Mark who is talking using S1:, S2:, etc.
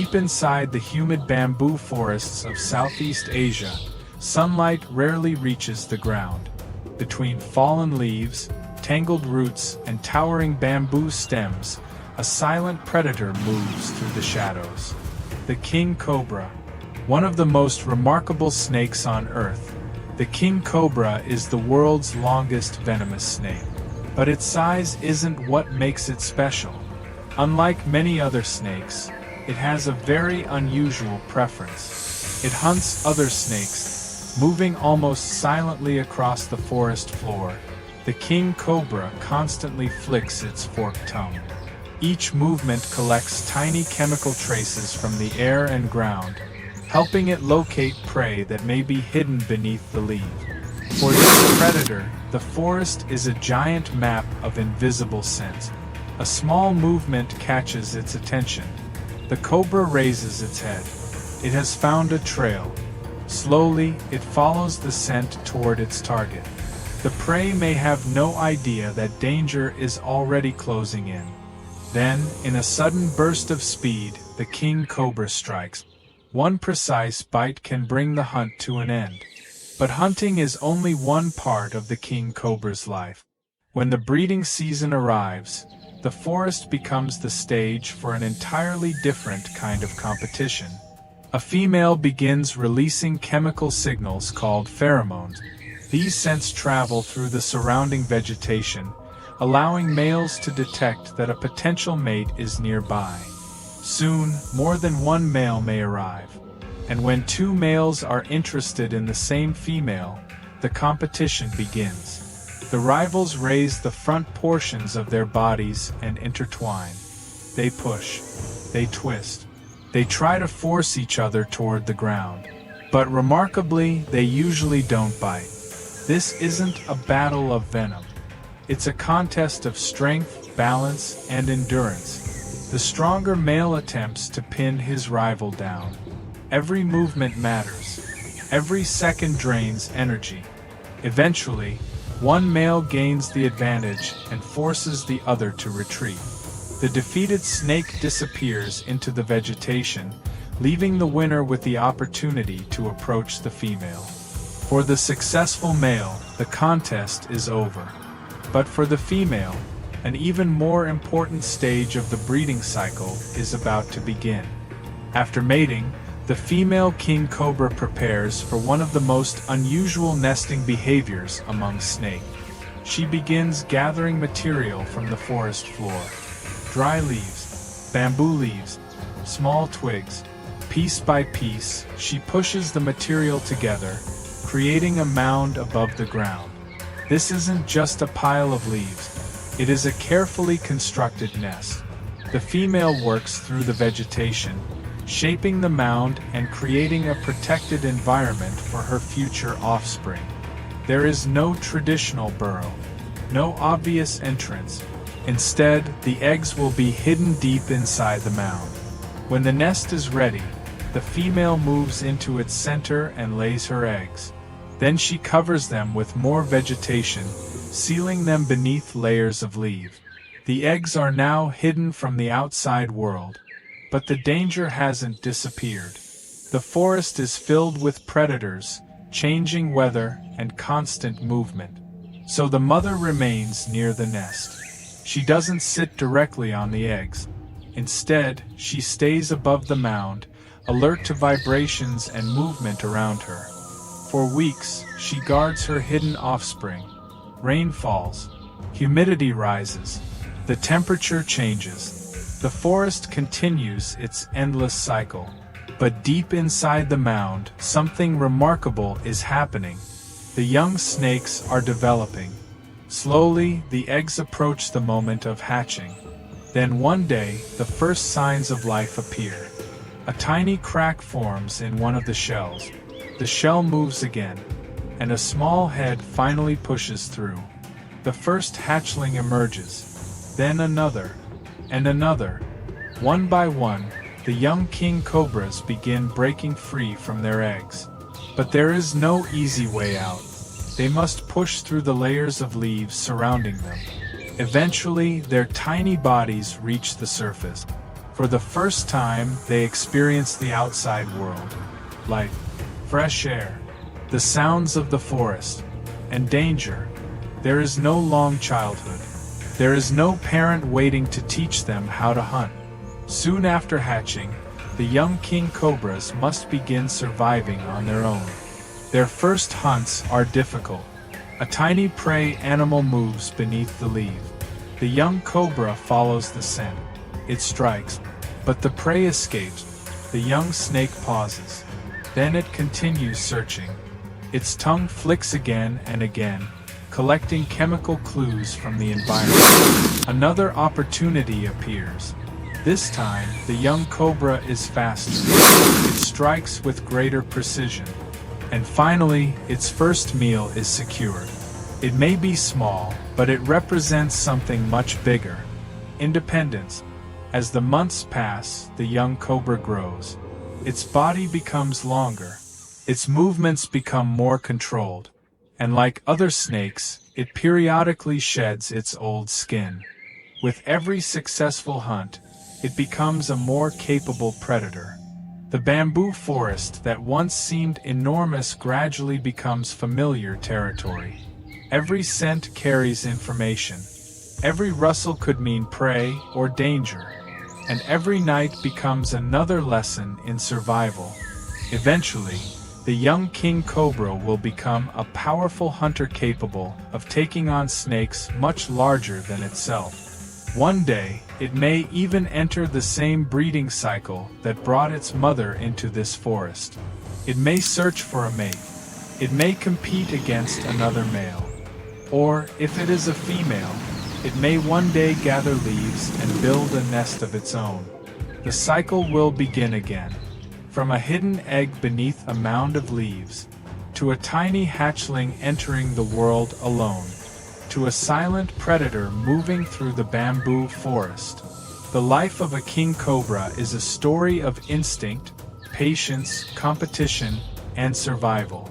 S1: Deep inside the humid bamboo forests of Southeast Asia, sunlight rarely reaches the ground. Between fallen leaves, tangled roots, and towering bamboo stems, a silent predator moves through the shadows. The King Cobra. One of the most remarkable snakes on Earth, the King Cobra is the world's longest venomous snake. But its size isn't what makes it special. Unlike many other snakes, it has a very unusual preference. It hunts other snakes, moving almost silently across the forest floor. The King Cobra constantly flicks its forked tongue. Each movement collects tiny chemical traces from the air and ground, helping it locate prey that may be hidden beneath the leaf. For this predator, the forest is a giant map of invisible scent. A small movement catches its attention. The cobra raises its head. It has found a trail. Slowly, it follows the scent toward its target. The prey may have no idea that danger is already closing in. Then, in a sudden burst of speed, the King Cobra strikes. One precise bite can bring the hunt to an end. But hunting is only one part of the King Cobra's life. When the breeding season arrives, the forest becomes the stage for an entirely different kind of competition. A female begins releasing chemical signals called pheromones. These scents travel through the surrounding vegetation, allowing males to detect that a potential mate is nearby. Soon, more than one male may arrive. And when two males are interested in the same female, the competition begins. The rivals raise the front portions of their bodies and intertwine. They push. They twist. They try to force each other toward the ground. But remarkably, they usually don't bite. This isn't a battle of venom. It's a contest of strength, balance, and endurance. The stronger male attempts to pin his rival down. Every movement matters. Every second drains energy. Eventually, one male gains the advantage and forces the other to retreat. The defeated snake disappears into the vegetation, leaving the winner with the opportunity to approach the female. For the successful male, the contest is over. But for the female, an even more important stage of the breeding cycle is about to begin. After mating, the female King Cobra prepares for one of the most unusual nesting behaviors among snakes. She begins gathering material from the forest floor. Dry leaves, bamboo leaves, small twigs. Piece by piece, she pushes the material together, creating a mound above the ground. This isn't just a pile of leaves. It is a carefully constructed nest. The female works through the vegetation, shaping the mound and creating a protected environment for her future offspring. There is no traditional burrow, no obvious entrance. Instead, the eggs will be hidden deep inside the mound. When the nest is ready, the female moves into its center and lays her eggs. Then she covers them with more vegetation, sealing them beneath layers of leaves. The eggs are now hidden from the outside world. But the danger hasn't disappeared. The forest is filled with predators, changing weather, and constant movement. So the mother remains near the nest. She doesn't sit directly on the eggs. Instead, she stays above the mound, alert to vibrations and movement around her. For weeks, she guards her hidden offspring. Rain falls. Humidity rises. The temperature changes. The forest continues its endless cycle. But deep inside the mound, something remarkable is happening. The young snakes are developing. Slowly, the eggs approach the moment of hatching. Then one day, the first signs of life appear. A tiny crack forms in one of the shells. The shell moves again, and a small head finally pushes through. The first hatchling emerges. Then another. And another. One by one, the young king cobras begin breaking free from their eggs. But there is no easy way out. They must push through the layers of leaves surrounding them. Eventually, their tiny bodies reach the surface. For the first time, they experience the outside world. Light, fresh air, the sounds of the forest, and danger. There is no long childhood. There is no parent waiting to teach them how to hunt. Soon after hatching, the young king cobras must begin surviving on their own. Their first hunts are difficult. A tiny prey animal moves beneath the leaf. The young cobra follows the scent. It strikes, but the prey escapes. The young snake pauses. Then it continues searching. Its tongue flicks again and again, collecting chemical clues from the environment. Another opportunity appears. This time, the young cobra is faster. It strikes with greater precision. And finally, its first meal is secured. It may be small, but it represents something much bigger. Independence. As the months pass, the young cobra grows. Its body becomes longer. Its movements become more controlled. And like other snakes, it periodically sheds its old skin. With every successful hunt, it becomes a more capable predator. The bamboo forest that once seemed enormous gradually becomes familiar territory. Every scent carries information. Every rustle could mean prey or danger. And every night becomes another lesson in survival. Eventually, the young king cobra will become a powerful hunter capable of taking on snakes much larger than itself. One day, it may even enter the same breeding cycle that brought its mother into this forest. It may search for a mate. It may compete against another male. Or, if it is a female, it may one day gather leaves and build a nest of its own. The cycle will begin again. From a hidden egg beneath a mound of leaves, to a tiny hatchling entering the world alone, to a silent predator moving through the bamboo forest. The life of a king cobra is a story of instinct, patience, competition, and survival.